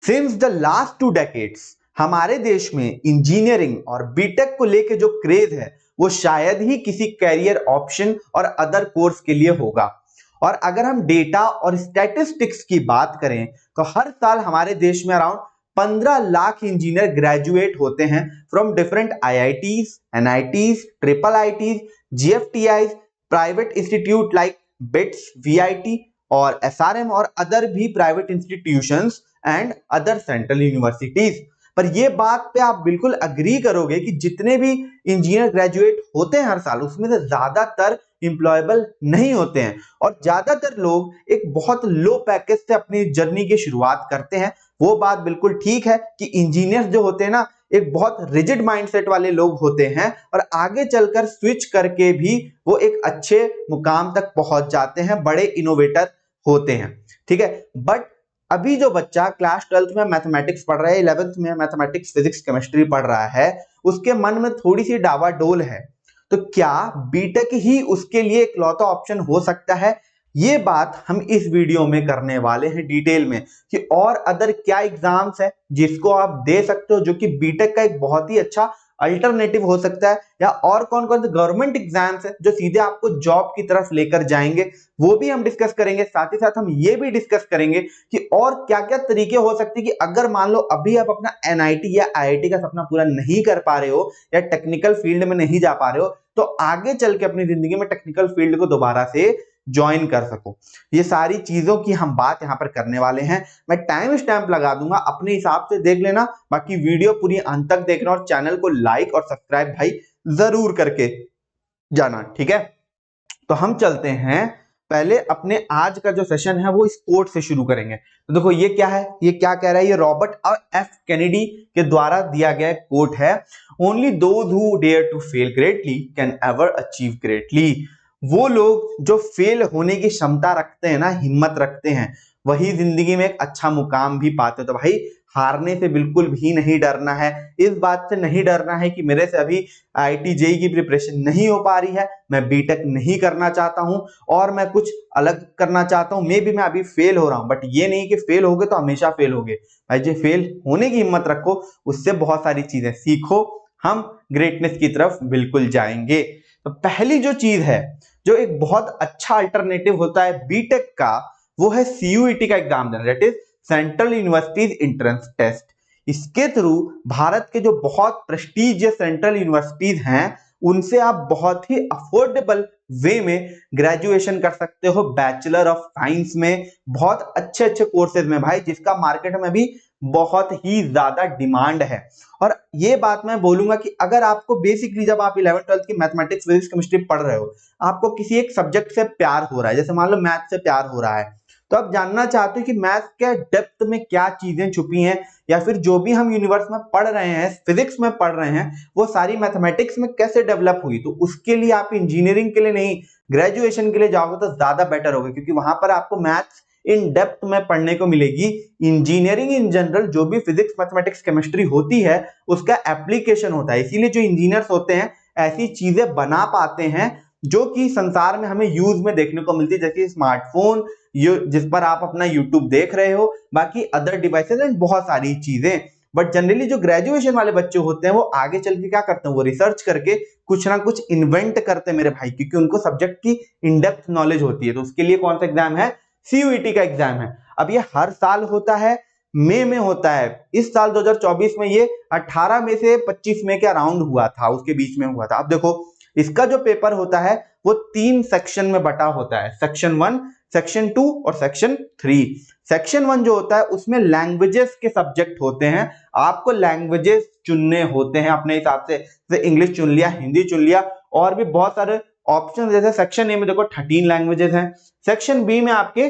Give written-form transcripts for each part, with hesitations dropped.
Since the last 2 decades हमारे देश में इंजीनियरिंग और बीटेक को लेके जो क्रेज है वो शायद ही किसी कैरियर ऑप्शन और अदर कोर्स के लिए होगा। और अगर हम डेटा और स्टैटिस्टिक्स की बात करें तो हर साल हमारे देश में अराउंड 15 लाख इंजीनियर ग्रेजुएट होते हैं from different IITs, NITs, triple ITs, GFTIs, private institute like BITS, VIT और एसआरएम और अदर भी private institutions and other central universities. पर ये बात पे आप बिल्कुल अग्री करोगे कि जितने भी इंजीनियर ग्रेजुएट होते हैं हर साल उसमें से ज्यादातर इंप्लॉयबल नहीं होते हैं और ज्यादातर लोग एक बहुत लो पैकेज से अपनी जर्नी की शुरुआत करते हैं। वो बात बिल्कुल ठीक है कि इंजीनियर्स जो होते हैं ना एक बहुत रिजिड माइंडसेट वाले लोग होते हैं और आगे चलकर स्विच करके भी वो एक अच्छे मुकाम तक पहुंच जाते हैं, बड़े इनोवेटर होते हैं, ठीक है। बट अभी जो बच्चा क्लास 12th में मैथमेटिक्स पढ़ रहा है, 11th में मैथमेटिक्स, फिजिक्स, केमिस्ट्री पढ़ रहा है, उसके मन में थोड़ी सी डावाडोल है, तो क्या बीटेक ही उसके लिए इकलौता ऑप्शन हो सकता है? ये बात हम इस वीडियो में करने वाले हैं डिटेल में कि और अदर क्या एग्जाम्स है जिसको आप दे सकते हो जो कि बीटेक का एक बहुत ही अच्छा अल्टरनेटिव हो सकता है, या और कौन कौन से गवर्नमेंट एग्जाम्स है जो सीधे आपको जॉब की तरफ लेकर जाएंगे, वो भी हम डिस्कस करेंगे। साथ ही साथ हम ये भी डिस्कस करेंगे कि और क्या क्या तरीके हो सकते हैं कि अगर मान लो अभी आप अपना एनआईटी या आईआईटी का सपना पूरा नहीं कर पा रहे हो या टेक्निकल फील्ड में नहीं जा पा रहे हो, तो आगे चल के अपनी जिंदगी में टेक्निकल फील्ड को दोबारा से ज्वाइन कर सको। ये सारी चीजों की हम बात यहां पर करने वाले हैं। मैं टाइम स्टैंप लगा दूंगा, अपने हिसाब से देख लेना, बाकी वीडियो पूरी अंत तक देखना और चैनल को लाइक और सब्सक्राइब भाई जरूर करके जाना, ठीक है। तो हम चलते हैं, पहले अपने आज का जो सेशन है वो इस कोट से शुरू करेंगे। तो देखो ये क्या है, ये क्या कह रहा है, ये रॉबर्ट एफ कैनेडी के द्वारा दिया गया कोट है। Only those who dare to fail greatly can ever achieve greatly. वो लोग जो फेल होने की क्षमता रखते हैं ना, हिम्मत रखते हैं, वही जिंदगी में एक अच्छा मुकाम भी पाते हैं। तो भाई हारने से बिल्कुल भी नहीं डरना है, इस बात से नहीं डरना है कि मेरे से अभी आईआईटी जेईई की प्रिपरेशन नहीं हो पा रही है, मैं बीटेक नहीं करना चाहता हूं और मैं कुछ अलग करना चाहता हूं, मे बी मैं अभी फेल हो रहा हूं। बट ये नहीं कि फेल हो गए तो हमेशा फेल हो गए। भाई जो फेल होने की हिम्मत रखो, उससे बहुत सारी चीजें सीखो, हम ग्रेटनेस की तरफ बिल्कुल जाएंगे। तो पहली जो चीज है जो एक बहुत अच्छा अल्टरनेटिव होता है बीटेक का, वो है सीयूईटी का एग्जाम देना, that is central universities entrance test. इसके थ्रू भारत के जो बहुत प्रेस्टीजियस सेंट्रल यूनिवर्सिटीज हैं उनसे आप बहुत ही अफोर्डेबल वे में ग्रेजुएशन कर सकते हो, बैचलर ऑफ साइंस में, बहुत अच्छे अच्छे कोर्सेज में भाई, जिसका मार्केट में भी बहुत ही ज्यादा डिमांड है। और ये बात मैं बोलूंगा कि अगर आपको बेसिकली जब आप 11th 12th की मैथमेटिक्स, फिजिक्स, केमिस्ट्री पढ़ रहे हो, आपको किसी एक सब्जेक्ट से प्यार हो रहा है, जैसे मान लो मैथ से प्यार हो रहा है, तो आप जानना चाहते हो कि मैथ के डेप्थ में क्या चीजें छुपी हैं, या फिर जो भी हम यूनिवर्स में पढ़ रहे हैं, फिजिक्स में पढ़ रहे हैं, वो सारी मैथमेटिक्स में कैसे डेवलप हुई, तो उसके लिए आप इंजीनियरिंग के लिए नहीं, ग्रेजुएशन के लिए जाओगे तो ज्यादा बेटर होगा, क्योंकि वहां पर आपको मैथ्स इन डेप्थ में पढ़ने को मिलेगी। इंजीनियरिंग इन जनरल जो भी फिजिक्स, मैथमेटिक्स, केमिस्ट्री होती है उसका एप्लीकेशन होता है, इसीलिए जो इंजीनियर्स होते हैं ऐसी चीजें बना पाते हैं जो कि संसार में हमें यूज में देखने को मिलती है, जैसे स्मार्टफोन जिस पर आप अपना यूट्यूब देख रहे हो, बाकी अदर डिवाइसेस एंड बहुत सारी चीजें। बट जनरली जो ग्रेजुएशन वाले बच्चे होते हैं वो आगे चल के क्या करते हैं, वो रिसर्च करके कुछ ना कुछ इन्वेंट करते हैं मेरे भाई, क्योंकि उनको सब्जेक्ट की इन डेप्थ नॉलेज होती है। तो उसके लिए कौन सा एग्जाम है, सीयूईटी का एग्जाम है। अब ये हर साल होता है, मई में होता है। इस साल 2024 में ये 18 मई से 25 मई के अराउंड हुआ था, उसके बीच में हुआ था। अब देखो इसका जो पेपर होता है वो 3 सेक्शन में बटा होता है, सेक्शन 1, सेक्शन 2 और सेक्शन 3। सेक्शन 1 जो होता है उसमें लैंग्वेजेस के सब्जेक्ट होते हैं, आपको लैंग्वेजेस चुनने होते हैं अपने हिसाब से, जैसे इंग्लिश चुन लिया, हिंदी चुन लिया, और भी बहुत सारे ऑप्शन। जैसे सेक्शन ए में देखो 13 लैंग्वेजेस हैं, सेक्शन बी में आपके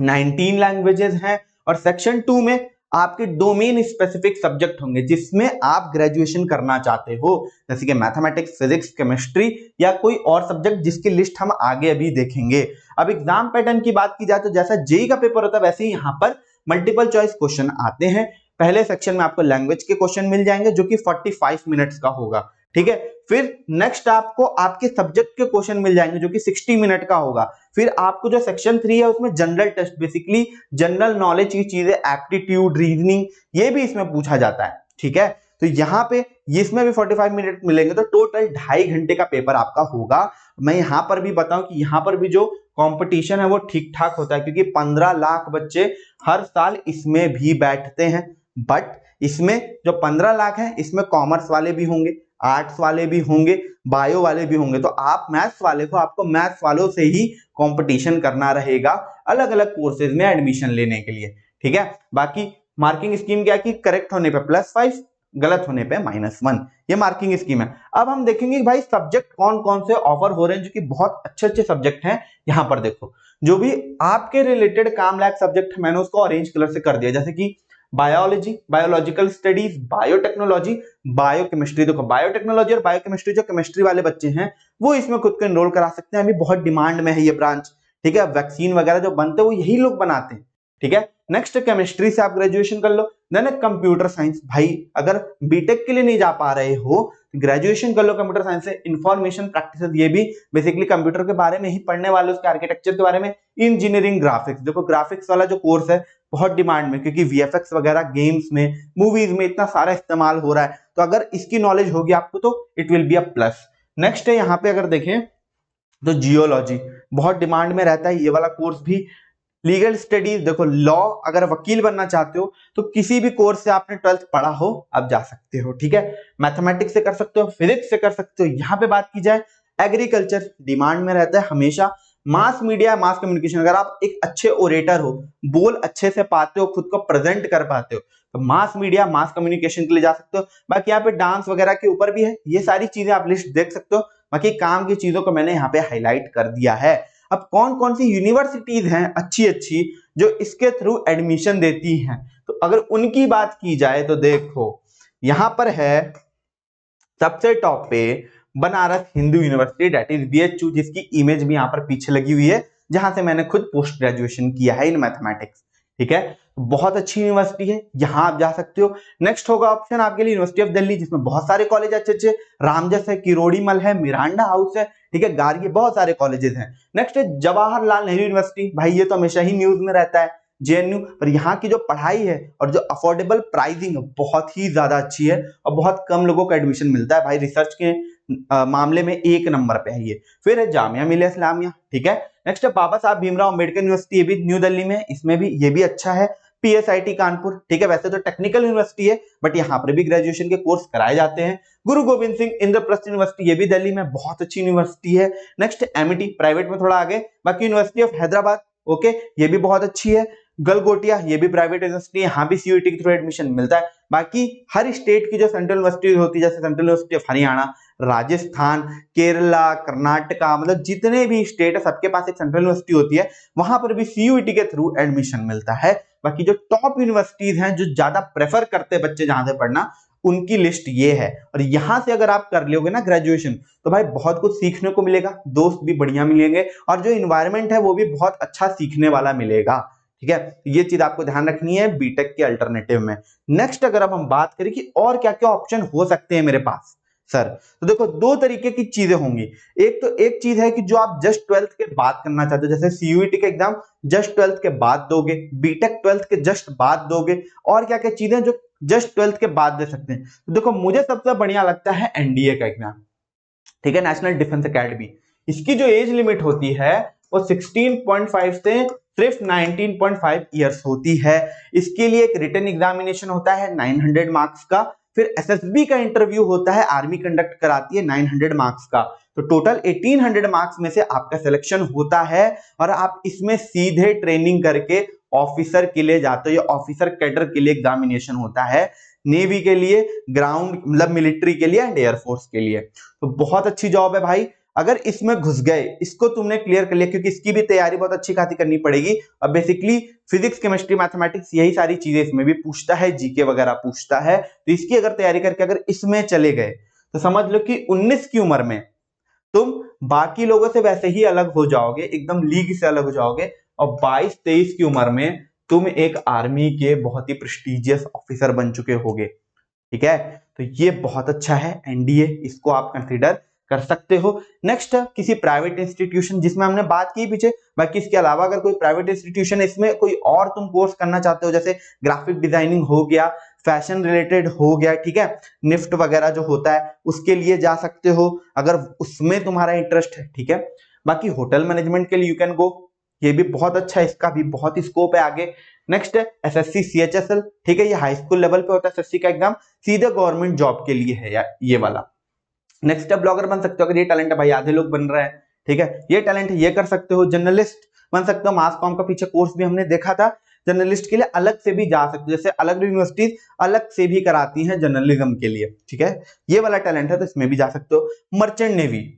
19 लैंग्वेजेस हैं, और सेक्शन 2 में आपके डोमेन स्पेसिफिक सब्जेक्ट होंगे जिसमें आप ग्रेजुएशन करना चाहते हो, जैसे कि मैथमेटिक्स, फिजिक्स, केमिस्ट्री या कोई और सब्जेक्ट जिसकी लिस्ट हम आगे अभी देखेंगे। अब एग्जाम पैटर्न की बात की जाए तो जैसा जेईई का पेपर होता है वैसे ही यहाँ पर मल्टीपल चॉइस क्वेश्चन आते हैं। पहले सेक्शन में आपको लैंग्वेज के क्वेश्चन मिल जाएंगे जो कि 45 मिनट्स का होगा, ठीक है। फिर नेक्स्ट आपको आपके सब्जेक्ट के क्वेश्चन मिल जाएंगे जो कि 60 मिनट का होगा। फिर आपको जो सेक्शन 3 है उसमें general test, basically general knowledge की चीजें, एप्टीट्यूड, रीजनिंग, ये भी इसमें पूछा जाता है, ठीक है। तो यहाँ पे इसमें भी 45 मिनट मिलेंगे, तो टोटल 2.5 घंटे का पेपर आपका होगा। मैं यहाँ पर भी बताऊं कि यहाँ पर भी जो कंपटीशन है वो ठीक ठाक होता है, क्योंकि 15 लाख बच्चे हर साल इसमें भी बैठते हैं। बट इसमें जो 15 लाख है इसमें कॉमर्स वाले भी होंगे, आर्ट्स वाले भी होंगे, बायो वाले भी होंगे। तो आप मैथ्स वाले को, आपको मैथ्स वालों से ही कंपटीशन करना रहेगा अलग अलग कोर्सेज में एडमिशन लेने के लिए, ठीक है। बाकी मार्किंग स्कीम क्या कि करेक्ट होने पे +5, गलत होने पे -1, ये मार्किंग स्कीम है। अब हम देखेंगे कि भाई सब्जेक्ट कौन कौन से ऑफर हो रहे हैं जो कि बहुत अच्छे अच्छे सब्जेक्ट हैं। यहां पर देखो, जो भी आपके रिलेटेड काम लायक सब्जेक्ट मैंने उसको ऑरेंज कलर से कर दिया, जैसे कि biology, biological studies, biotechnology, biochemistry. देखो बायोटेक्नोलॉजी और बायोकेमिस्ट्री जो केमिस्ट्री वाले बच्चे हैं वो इसमें खुद को एनरोल करा सकते हैं, अभी बहुत डिमांड में है ये ब्रांच, ठीक है। वैक्सीन वगैरह जो बनते हैं वो यही लोग बनाते हैं, ठीक है। नेक्स्ट केमिस्ट्री से आप ग्रेजुएशन कर लो। देन कंप्यूटर साइंस, भाई अगर बीटेक के लिए नहीं जा पा रहे हो ग्रेजुएशन कर लो कंप्यूटर साइंस से। इंफॉर्मेशन प्रैक्टिसेस, ये भी बेसिकली कंप्यूटर के बारे में ही पढ़ने वाले, उसके आर्किटेक्चर के बारे में। इंजीनियरिंग ग्राफिक्स, देखो ग्राफिक्स वाला जो कोर्स है बहुत डिमांड में, क्योंकि वीएफएक्स वगैरह गेम्स में, मूवीज में इतना सारा इस्तेमाल हो रहा है, तो अगर इसकी नॉलेज होगी आपको तो it will be a plus. Next है यहाँ पे अगर देखें तो जियोलॉजी बहुत डिमांड में रहता है, ये वाला कोर्स भी। लीगल स्टडीज, देखो लॉ, अगर वकील बनना चाहते हो तो किसी भी कोर्स से आपने 12th पढ़ा हो आप जा सकते हो, ठीक है। मैथमेटिक्स से कर सकते हो, फिजिक्स से कर सकते हो। यहाँ पे बात की जाए एग्रीकल्चर डिमांड में रहता है हमेशा। मास मीडिया, मास कम्युनिकेशन, अगर आप एक अच्छे ओरेटर हो, बोल अच्छे से पाते हो, खुद को प्रेजेंट कर पाते हो, तो मास मीडिया, मास कम्युनिकेशन के लिए जा सकते हो। बाकी यहाँ पे डांस वगैरह के ऊपर भी है, ये सारी चीजें आप लिस्ट देख सकते हो। बाकी काम की चीजों को मैंने यहाँ पे हाईलाइट कर दिया है। अब कौन कौन सी यूनिवर्सिटीज हैं अच्छी अच्छी जो इसके थ्रू एडमिशन देती हैं, तो अगर उनकी बात की जाए तो देखो यहां पर है सबसे टॉप पे Banaras Hindu university, that is BHU, जिसकी इमेज भी यहां पर पीछे लगी हुई है, जहां से मैंने खुद पोस्ट ग्रेजुएशन किया है इन मैथमेटिक्स, ठीक है। बहुत अच्छी यूनिवर्सिटी है, यहां आप जा सकते हो। नेक्स्ट होगा ऑप्शन आपके लिए यूनिवर्सिटी ऑफ दिल्ली, जिसमें बहुत सारे कॉलेज अच्छे अच्छे, रामजस है, किरोड़ीमल है, मिरांडा हाउस है, ठीक है, गार्गी, बहुत सारे कॉलेजेस हैं। नेक्स्ट है जवाहरलाल नेहरू यूनिवर्सिटी, भाई ये तो हमेशा ही न्यूज में रहता है, जेएनयू। और यहाँ की जो पढ़ाई है और जो अफोर्डेबल प्राइसिंग बहुत ही ज्यादा अच्छी है और बहुत कम लोगों को एडमिशन मिलता है, भाई रिसर्च के मामले में 1 नंबर पे है ये। फिर है जामिया मिलिया इस्लामिया, ठीक है। नेक्स्ट है बाबा साहब भीमराव अंबेडकर यूनिवर्सिटी, ये भी न्यू दिल्ली में, इसमें भी ये भी अच्छा है। पीएसआईटी कानपुर, ठीक है, वैसे तो टेक्निकल यूनिवर्सिटी है बट यहाँ पर भी ग्रेजुएशन के कोर्स कराए जाते हैं। गुरु गोविंद सिंह इंद्रप्रस्थ यूनिवर्सिटी, ये भी दिल्ली में बहुत अच्छी यूनिवर्सिटी है। नेक्स्ट एमिटी, प्राइवेट में थोड़ा आगे। बाकी यूनिवर्सिटी ऑफ हैदराबाद, ओके, ये भी बहुत अच्छी है। गलगोटिया, ये भी प्राइवेट यूनिवर्सिटी है, यहाँ भी सीयूईटी के थ्रू एडमिशन मिलता है। बाकी हर स्टेट की जो सेंट्रल यूनिवर्सिटी होती है, जैसे central university of Haryana, Rajasthan, Kerala, Karnataka, मतलब जितने भी स्टेट है सबके पास एक सेंट्रल यूनिवर्सिटी होती है, वहां पर भी सीयूईटी के थ्रू एडमिशन मिलता है। बाकी जो टॉप यूनिवर्सिटीज हैं जो ज्यादा प्रेफर करते हैं बच्चे जहां से पढ़ना, उनकी लिस्ट ये है। और यहां से अगर आप कर लोगे ना ग्रेजुएशन तो भाई बहुत कुछ सीखने को मिलेगा, दोस्त भी बढ़िया मिलेंगे और जो इन्वायरमेंट है वो भी बहुत अच्छा सीखने वाला मिलेगा, ठीक है। ये चीज आपको ध्यान रखनी है बीटेक के अल्टरनेटिव में। नेक्स्ट अगर अब हम बात करें कि और क्या क्या ऑप्शन हो सकते हैं मेरे पास सर, तो देखो 2 तरीके की चीजें होंगी। एक चीज है कि जो आप जस्ट 12th के बाद करना चाहते हो, जैसे सीयूईटी के एग्जाम जस्ट 12th के बाद दोगे, बीटेक 12th के जस्ट बाद दोगे, और क्या क्या चीजें जो जस्ट 12th के बाद दे सकते हैं। तो देखो मुझे सबसे बढ़िया लगता है एनडीए का एग्जाम, ठीक है, नेशनल डिफेंस एकेडमी। इसकी जो एज लिमिट होती है वो 16.5 से सिर्फ 19.5 ईयर्स होती है। इसके लिए एक रिटन एग्जामिनेशन होता है 900 मार्क्स का, फिर एसएसबी का इंटरव्यू होता है, आर्मी कंडक्ट कराती है 900 मार्क्स का। तो टोटल 1800 मार्क्स में से आपका सिलेक्शन होता है और आप इसमें सीधे ट्रेनिंग करके ऑफिसर के लिए जाते हो, या ऑफिसर कैडर के लिए एग्जामिनेशन होता है, नेवी के लिए, ग्राउंड मतलब मिलिट्री के लिए एंड एयरफोर्स के लिए। तो बहुत अच्छी जॉब है भाई, अगर इसमें घुस गए, इसको तुमने क्लियर कर लिया, क्योंकि इसकी भी तैयारी बहुत अच्छी खासी करनी पड़ेगी। और बेसिकली फिजिक्स, केमिस्ट्री, मैथमेटिक्स, यही सारी चीजें इसमें भी पूछता है, जीके वगैरह पूछता है। तो इसकी अगर तैयारी करके अगर इसमें चले गए तो समझ लो कि 19 की उम्र में तुम बाकी लोगों से वैसे ही अलग हो जाओगे, एकदम लीग से अलग हो जाओगे, और 22-23 की उम्र में तुम एक आर्मी के बहुत ही प्रेस्टिजियस ऑफिसर बन चुके होगे। ठीक है, तो ये बहुत अच्छा है एनडीए, इसको आप कंसीडर कर सकते हो। नेक्स्ट किसी प्राइवेट इंस्टीट्यूशन, जिसमें हमने बात की पीछे, बाकी इसके अलावा अगर कोई प्राइवेट इंस्टीट्यूशन इसमें कोई और तुम कोर्स करना चाहते हो, जैसे ग्राफिक डिजाइनिंग हो गया, फैशन रिलेटेड हो गया, ठीक है, निफ्ट वगैरह जो होता है उसके लिए जा सकते हो अगर उसमें तुम्हारा इंटरेस्ट है, ठीक है। बाकी होटल मैनेजमेंट के लिए यू कैन गो, ये भी बहुत अच्छा है, इसका भी बहुत स्कोप है आगे। नेक्स्ट है एसएससी सीएचएसएल, ठीक है, ये हाई स्कूल लेवल पे होता है एसएससी का एग्जाम, सीधे गवर्नमेंट जॉब के लिए है ये वाला। नेक्स्ट है ब्लॉगर बन सकते हो, अगर ये टैलेंट है भाई, आधे लोग बन रहे हैं, ठीक है, ये टैलेंट है, ये कर सकते हो। जर्नलिस्ट बन सकते हो, मास कॉम का पीछे कोर्स भी हमने देखा था, जर्नलिस्ट के लिए अलग से भी जा सकते हो, जैसे अलग यूनिवर्सिटीज अलग से भी कराती हैं जर्नलिज्म के लिए, ठीक है, ये वाला टैलेंट है तो इसमें भी जा सकते हो। मर्चेंट नेवी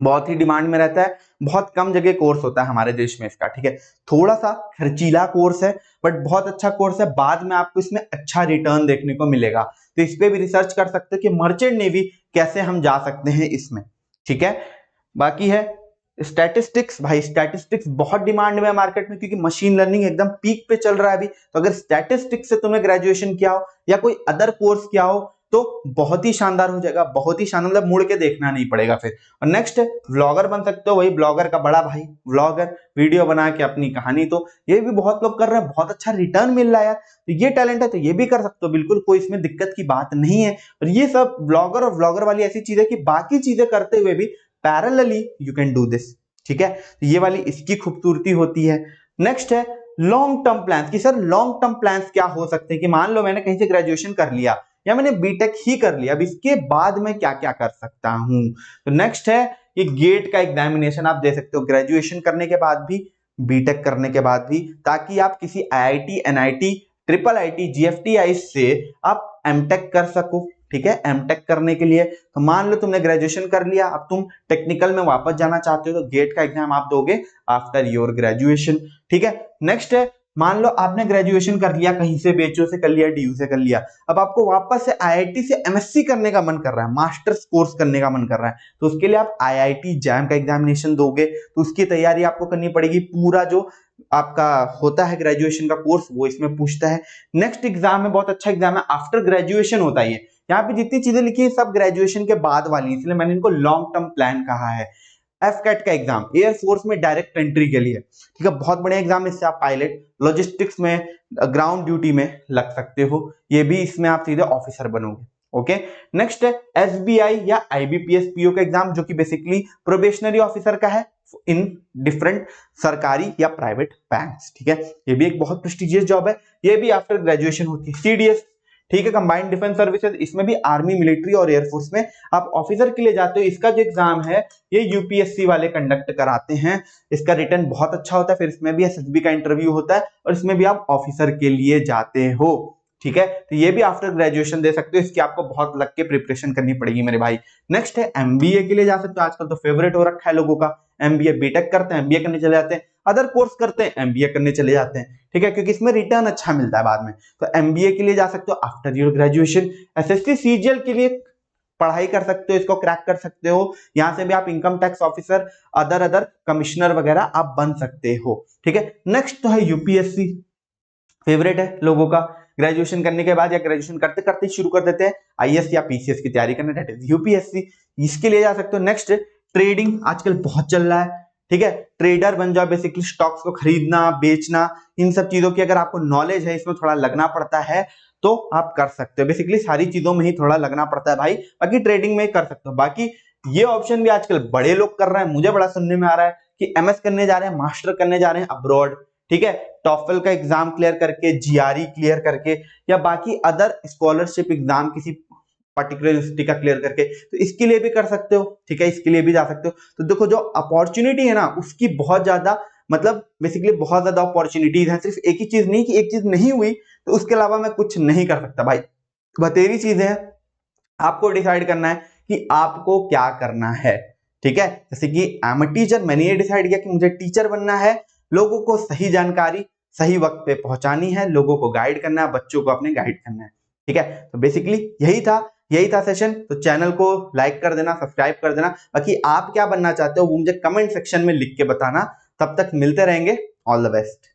बहुत ही डिमांड में रहता है, बहुत कम जगह कोर्स होता है हमारे देश में इसका, ठीक है, थोड़ा सा खर्चीला कोर्स है बट बहुत अच्छा कोर्स है, बाद में आपको इसमें अच्छा रिटर्न देखने को मिलेगा, तो इस पे भी रिसर्च कर सकते हो कि मर्चेंट नेवी कैसे हम जा सकते हैं इसमें, ठीक है। बाकी है स्टैटिस्टिक्स, भाई स्टैटिस्टिक्स बहुत डिमांड में है मार्केट में, क्योंकि मशीन लर्निंग एकदम पीक पे चल रहा है अभी, तो अगर स्टैटिस्टिक्स से तुमने ग्रेजुएशन किया हो या कोई अदर कोर्स किया हो तो बहुत ही शानदार हो जाएगा, बहुत ही शानदार, मतलब मुड़ के देखना नहीं पड़ेगा फिर। और नेक्स्ट व्लॉगर बन सकते हो, वही ब्लॉगर का बड़ा भाई व्लॉगर, वीडियो बना के अपनी कहानी, तो ये भी बहुत लोग कर रहे हैं, बहुत अच्छा रिटर्न मिल रहा है यार, तो ये टैलेंट है तो ये भी कर सकते हो, बिल्कुल कोई इसमें दिक्कत की बात नहीं है। और ये सब ब्लॉगर और व्लॉगर वाली ऐसी चीज है कि बाकी चीजें करते हुए भी parallelly you can do this, ठीक है, तो ये वाली इसकी खूबसूरती होती है। नेक्स्ट है लॉन्ग टर्म प्लान्स, कि सर लॉन्ग टर्म प्लान्स क्या हो सकते हैं, कि मान लो मैंने कहीं से ग्रेजुएशन कर लिया या मैंने बीटेक ही कर लिया, अब इसके बाद मैं क्या क्या कर सकता हूं, तो नेक्स्ट है ये गेट का एग्जामिनेशन आप दे सकते हो ग्रेजुएशन करने के बाद भी, बीटेक करने के बाद भी, ताकि आप किसी IIT, NIT, triple IT, GFTI से आप एमटेक कर सको, ठीक है, एमटेक करने के लिए। तो मान लो तुमने ग्रेजुएशन कर लिया, अब तुम टेक्निकल में वापस जाना चाहते हो तो गेट का एग्जाम आप दोगे आफ्टर योर ग्रेजुएशन, ठीक है। नेक्स्ट है मान लो आपने ग्रेजुएशन कर लिया, कहीं से बीएचयू से कर लिया, डीयू से कर लिया, अब आपको वापस से आईआईटी से एमएससी करने का मन कर रहा है, मास्टर्स कोर्स करने का मन कर रहा है, तो उसके लिए आप आईआईटी जैम का एग्जामिनेशन दोगे, तो उसकी तैयारी आपको करनी पड़ेगी, पूरा जो आपका होता है ग्रेजुएशन का कोर्स वो इसमें पूछता है। नेक्स्ट एग्जाम है, बहुत अच्छा एग्जाम है, आफ्टर ग्रेजुएशन होता है ये, यहाँ पे जितनी चीजें लिखी है सब ग्रेजुएशन के बाद वाली, इसलिए मैंने इनको लॉन्ग टर्म प्लान कहा है। एफकैट का एग्जाम एयरफोर्स में डायरेक्ट एंट्री के लिए, ठीक है, बहुत बढ़िया एग्जाम, इससे आप पायलट, लॉजिस्टिक्स में, ग्राउंड ड्यूटी में लग सकते हो, ये भी इसमें आप सीधे ऑफिसर बनोगे, ओके। नेक्स्ट है एसबीआई या आईबीपीएस पीओ का एग्जाम, जो कि बेसिकली प्रोबेशनरी ऑफिसर का है इन डिफरेंट सरकारी या प्राइवेट बैंक्स, ठीक है, ये भी एक बहुत प्रेस्टिजियस जॉब है, ये भी आफ्टर ग्रेजुएशन होती है। सीडीएस, ठीक है, कंबाइंड डिफेंस सर्विसेज, इसमें भी आर्मी, मिलिट्री और एयरफोर्स में आप ऑफिसर के लिए जाते हो, इसका जो एग्जाम है ये यूपीएससी वाले कंडक्ट कराते हैं, इसका रिटर्न बहुत अच्छा होता है, फिर इसमें भी एसएसबी का इंटरव्यू होता है और इसमें भी आप ऑफिसर के लिए जाते हो, ठीक है, तो ये भी आफ्टर ग्रेजुएशन दे सकते हो, इसकी आपको बहुत लग के प्रिपरेशन करनी पड़ेगी मेरे भाई। नेक्स्ट है एमबीए के लिए जा सकते हो, आजकल तो फेवरेट हो रखा है लोगों का, एमबीए, बीटेक करते हैं एमबीए करने चले जाते हैं, अदर कोर्स करते हैं एमबीए करने चले जाते हैं, ठीक है, क्योंकि इसमें रिटर्न अच्छा मिलता है बाद में, तो एमबीए के लिए जा सकते हो after your graduation. SSC CGL के लिए पढ़ाई कर सकते हो, इसको क्रैक कर सकते हो, यहां से भी आप income tax officer, other commissioner वगैरह आप बन सकते हो, ठीक है। नेक्स्ट तो है यूपीएससी, फेवरेट है लोगों का, ग्रेजुएशन करने के बाद या ग्रेजुएशन करते करते शुरू कर देते हैं आईएएस या पीसीएस की तैयारी करना, दैट इज यूपीएससी, इसके लिए जा सकते हो। नेक्स्ट ट्रेडिंग, आजकल बहुत चल रहा है, ठीक है, ट्रेडर बन जाओ, बेसिकली स्टॉक्स को खरीदना बेचना, इन सब चीजों की अगर आपको नॉलेज है, इसमें थोड़ा लगना पड़ता है तो आप कर सकते हो, बेसिकली सारी चीजों में ही थोड़ा लगना पड़ता है भाई, बाकी ट्रेडिंग में कर सकते हो। बाकी ये ऑप्शन भी आजकल बड़े लोग कर रहे हैं, मुझे बड़ा सुनने में आ रहा है कि एमएस करने जा रहे हैं, मास्टर करने जा रहे हैं अब्रॉड, ठीक है, टॉफल का एग्जाम क्लियर करके, जीआरई क्लियर करके, या बाकी अदर स्कॉलरशिप एग्जाम किसी पर्टिकुलर यूनिवर्सिटी का क्लियर करके, तो इसके लिए भी कर सकते हो, ठीक है, इसके लिए भी जा सकते हो। तो देखो जो अपॉर्चुनिटी है ना उसकी बहुत ज्यादा, मतलब बेसिकली बहुत ज्यादा अपॉर्चुनिटीज है, सिर्फ एक ही चीज नहीं कि एक चीज नहीं हुई तो उसके अलावा मैं कुछ नहीं कर सकता भाई, बतेरी चीजें हैं, आपको डिसाइड करना है कि आपको क्या करना है, ठीक है। जैसे कि आई एम अ टीचर, मैंने ये डिसाइड किया कि मुझे टीचर बनना है, लोगों को सही जानकारी सही वक्त पे पहुंचानी है, लोगों को गाइड करना है, बच्चों को अपने गाइड करना है, ठीक है। तो बेसिकली यही था सेशन, तो चैनल को लाइक कर देना, सब्सक्राइब कर देना, बाकी आप क्या बनना चाहते हो वो मुझे कमेंट सेक्शन में लिख के बताना, तब तक मिलते रहेंगे, ऑल द बेस्ट।